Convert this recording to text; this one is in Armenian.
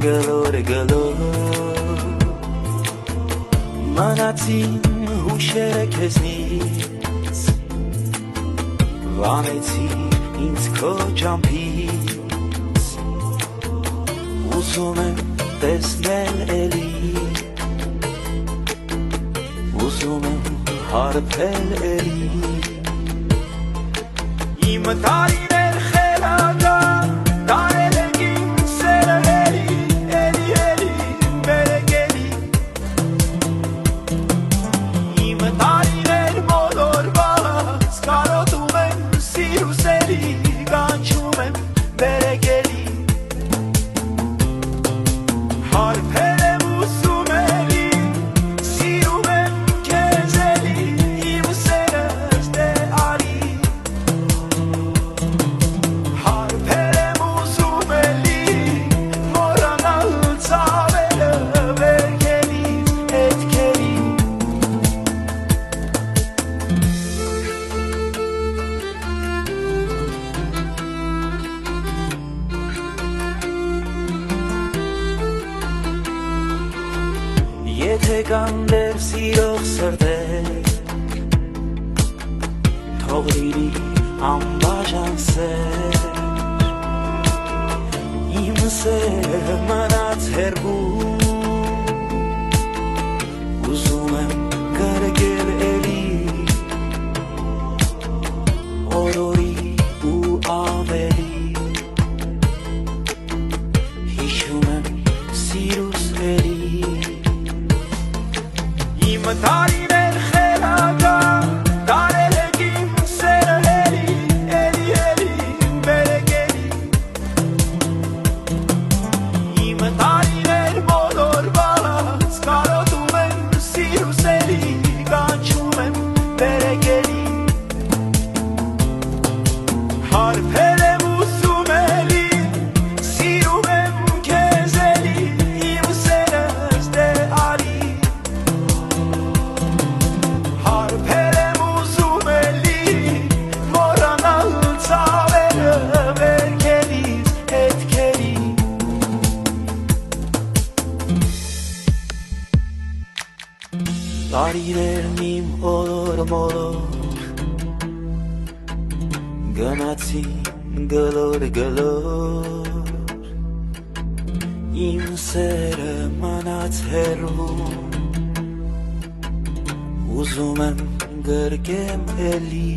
գլոր Մնացին հուշերը քեզնից Վանեցի ինձ քո ճամփից Ուզում եմ տեսնել էլի Ուզում եմ հարբել էլի Իմ տարիներ խելագան Տարել ենք իմ սերը էլի Էլի բերեկելի Իմ տարիներ մոլորված Կարոտում եմ սիրուս էլի Կանչում եմ բերեկելի Հարբել եմ ուզում էլի Սիրում եմ քեզ էլի Իմ սերս դե արի Հարբել եմ ուզում էլի Մորանալ ծավելը վերքելիս հետքերի Եթե կան դեր սիրող սրտեր Թող լինի անբաժան սեր Իմ սերը մնաց հեռվում Ուզում եմ կրկել էլի Օրորի ու ամերի Հիշում եմ սիրուս էլի Իմ տարիներ խելագան Տարել ենք իմ սերը էլի Էլի բերեկելի Իմ տարիներ մոլորված Կարոտում եմ սիրուս էլի Կանչում եմ բերեկելի Հարբել եմ ուզում էլի Սիրում եմ քեզ էլի Իմ սերս դե արի Հարբել եմ ուզում էլի Մորանալ ծավելը վերքելիս հետքերի Տարիներն իմ ոլոր մոլոր Գնացին գլոր Իմ սերը մնաց հեռվում Ուզում եմ գրկեմ էլի